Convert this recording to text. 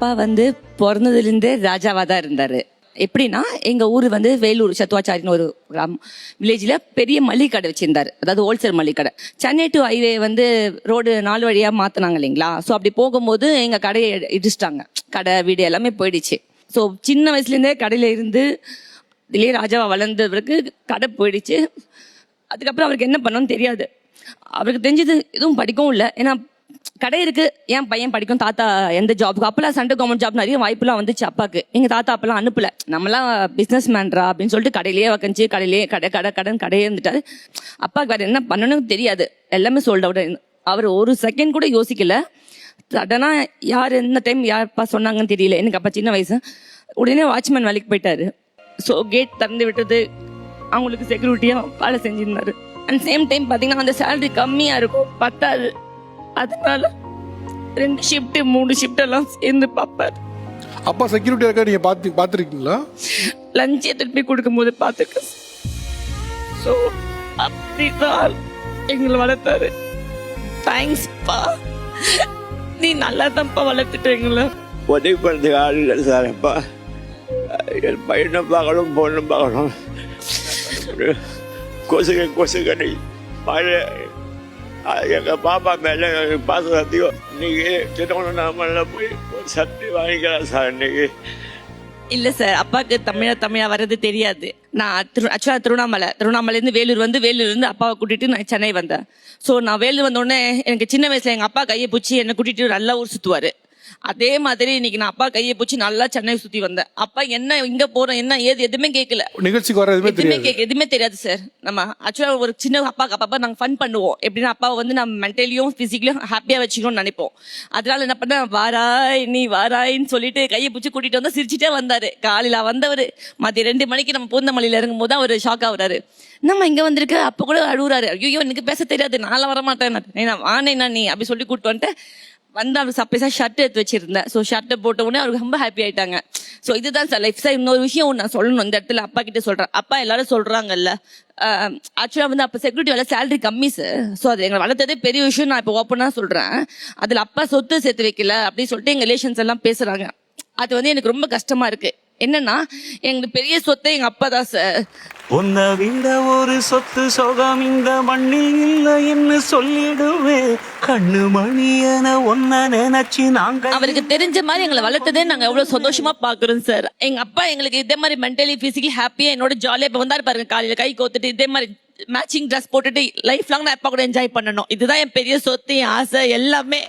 அப்பா வந்து பிறந்ததுலேருந்தே ராஜாவாக தான் இருந்தார். எப்படின்னா எங்கள் ஊர் வந்து வேலூர் சத்துவாச்சாரின்னு ஒரு கிராமம் வில்லேஜில் பெரிய மளிகை கடை வச்சுருந்தார். அதாவது ஹோல்சேல் மளிகை கடை. சென்னை டு ஹைவே வந்து ரோடு 4 வழியாக மாற்றினாங்க இல்லைங்களா. ஸோ அப்படி போகும்போது எங்கள் கடையை இடிச்சிட்டாங்க. கடை வீடு எல்லாமே போயிடுச்சு. ஸோ சின்ன வயசுலேருந்தே கடையில் இருந்து இதுலேயே ராஜாவாக வளர்ந்தவருக்கு கடை போயிடுச்சு. அதுக்கப்புறம் அவருக்கு என்ன பண்ணணும்னு தெரியாது. அவருக்கு தெரிஞ்சது எதுவும் படிக்கவும் இல்லை. ஏன்னா கடை இருக்கு, ஏன் பையன் படிக்கும், தாத்தா எந்த ஜாபுக்கு, அப்பெல்லாம் சென்ட்ரல் கவர்மெண்ட் ஜாப் நிறைய வாய்ப்புலாம் வந்துச்சு அப்பாவுக்கு. எங்க தாத்தா அப்பெல்லாம் அனுப்பல, நம்மளாம் பிசினஸ் மேன்ரா அப்படின்னு சொல்லிட்டு கடையிலேயே வக்கஞ்சு கடையிலேயே கடையே இருந்துட்டாரு. அப்பாவுக்கு வேற என்ன பண்ணணும்னு தெரியாது, எல்லாமே சோல்ட் அவுட். அவர் ஒரு செகண்ட் கூட யோசிக்கல. சடனா யார் என்ன டைம் யார்ப்பா சொன்னாங்கன்னு தெரியல. எனக்கு அப்பா சின்ன வயசு. உடனே வாட்ச்மேன் வேலைக்கு போயிட்டாரு. ஸோ கேட் திறந்து விட்டது, அவங்களுக்கு செக்யூரிட்டியாக வேலை செஞ்சிருந்தாரு. அண்ட் சேம் டைம் பார்த்தீங்கன்னா அந்த சேலரி கம்மியாக இருக்கும், பத்தாது. அதனால 2 ஷிஃப்ட் 3 ஷிஃப்ட் எல்லாம் சேர்ந்து பார்ப்பாரு. அப்பா செக்யூரிட்டி இருக்கா, நீங்க பார்த்துருக்கீங்களா? லஞ்ச் எடுத்துட்டு போய் கொடுக்கும் போது பார்த்துருக்கேன். ஸோ அப்படிதான் எங்களை வளர்த்தாரு. தேங்க்ஸ் பா, நீ நல்லா தான்ப்பா வளர்த்துட்டு எங்களை. உதவி பண்ணுறதுக்கு ஆள் இல்லை சார். அப்பா என் பையனை பார்க்கணும், பொண்ணு பார்க்கணும். கொசுக்கடி பழைய எங்கள் பாப்பா மேலே பாசம் சத்தியம். இன்னைக்கு திருவண்ணாமலை போய் ஒரு சட்டி வாங்கிக்கலாம் சார். இன்னைக்கு இல்லை சார், அப்பாவுக்கு தமிழா வர்றது தெரியாது. நான் ஆக்சுவலாக திருவண்ணாமலேருந்து வேலூர் வந்து வேலூர்லேருந்து அப்பாவை கூட்டிகிட்டு நான் சென்னை வந்தேன். ஸோ நான் வேலூர் வந்தோடனே எனக்கு சின்ன வயசில் எங்கள் அப்பா கையை பிடிச்சி என்னை கூட்டிகிட்டு நல்லா ஊர் சுற்றுவார். அதே மாதிரி இன்னைக்கு நான் அப்பா கையை பிடிச்சி நல்லா சென்னை சுற்றி வந்தேன். அப்பா என்ன இங்கே போகிறோம் என்ன ஏது எதுவுமே கேட்கல. நிகழ்ச்சிக்கு வர எதுவுமே தெரியாது சார். நம்ம ஆக்சுவலாக ஒரு சின்ன அப்பா நாங்கள் ஃபன் பண்ணுவோம். எப்படின்னா அப்பாவை வந்து நம்ம மென்டலியும் ஃபிசிக்கலியும் ஹாப்பியாக வச்சுக்கணும்னு நினைப்போம். அதனால என்ன பண்ண, வாராய் நீ வாராயின்னு சொல்லிட்டு கையை பிடிச்சி கூட்டிகிட்டு வந்து சிரிச்சுட்டே வந்தார். காலையில் வந்தவர் மதியம் 2 மணிக்கு நம்ம பூந்தமல்லியில் இறங்கும் போது அவர் ஷாக் ஆகுறாரு. நம்ம இங்கே வந்திருக்கு. அப்போ கூட அழுகுறாரு, ஐயோ எனக்கு பேச தெரியாது, நான்லாம் வரமாட்டேன், வானேண்ணா நீ அப்படி சொல்லி கூப்பிட்டு வந்துட்டு வந்து அவர் சர்ப்ரைஸாக ஷர்ட் எடுத்து வச்சிருந்தேன். ஸோ ஷர்ட்டை போட்ட உடனே அவருக்கு ரொம்ப ஹாப்பி ஆயிட்டாங்க. ஸோ இதுதான் சார் லைஃப். சார் இன்னொரு விஷயம் நான் சொல்லணும் இந்த இடத்துல, அப்பா கிட்ட சொல்கிறேன். அப்பா எல்லாரும் சொல்கிறாங்கல்ல, ஆக்சுவலாக வந்து அப்போ செக்யூரிட்டி வேலை சேலரி கம்மி சார். ஸோ அது எங்களை வளர்த்ததே பெரிய விஷயம். நான் இப்போ ஓப்பனாக சொல்கிறேன். அதில் அப்பா சொத்து சேர்த்து வைக்கல அப்படின்னு சொல்லிட்டு எங்கள் ரிலேஷன்ஸ் எல்லாம் பேசுகிறாங்க. அது வந்து எனக்கு ரொம்ப கஷ்டமா இருக்கு. என்னன்னா எங்களுக்கு பெரிய சொத்தை எங்க அப்பா தான் சார். உன்னை விட ஒரு சொத்து சொகம் இந்த மண்ணில் இல்லை என்று சொல்லிடுவே கண்ணு மணியன ஒன்ன நினைச்சு நாங்க. அவருக்கு தெரிஞ்ச மாதிரி எங்களை வளர்த்ததே நாங்க எவ்வளவு சந்தோஷமா பாக்குறோம் சார். எங்க அப்பா எங்களுக்கு இதே மாதிரி மென்டலி பிசிக்கலி ஹாப்பியா என்னோட ஜாலியா இப்ப வந்தாரு பாருங்க. காலையில கை கோத்துட்டு இதே மாதிரி மேட்சிங் ட்ரெஸ் போட்டுட்டு லைஃப் லாங் நான் அப்பா கூட என்ஜாய் பண்ணணும். இதுதான் என் பெரிய சொத்து, என் ஆசை எல்லாமே.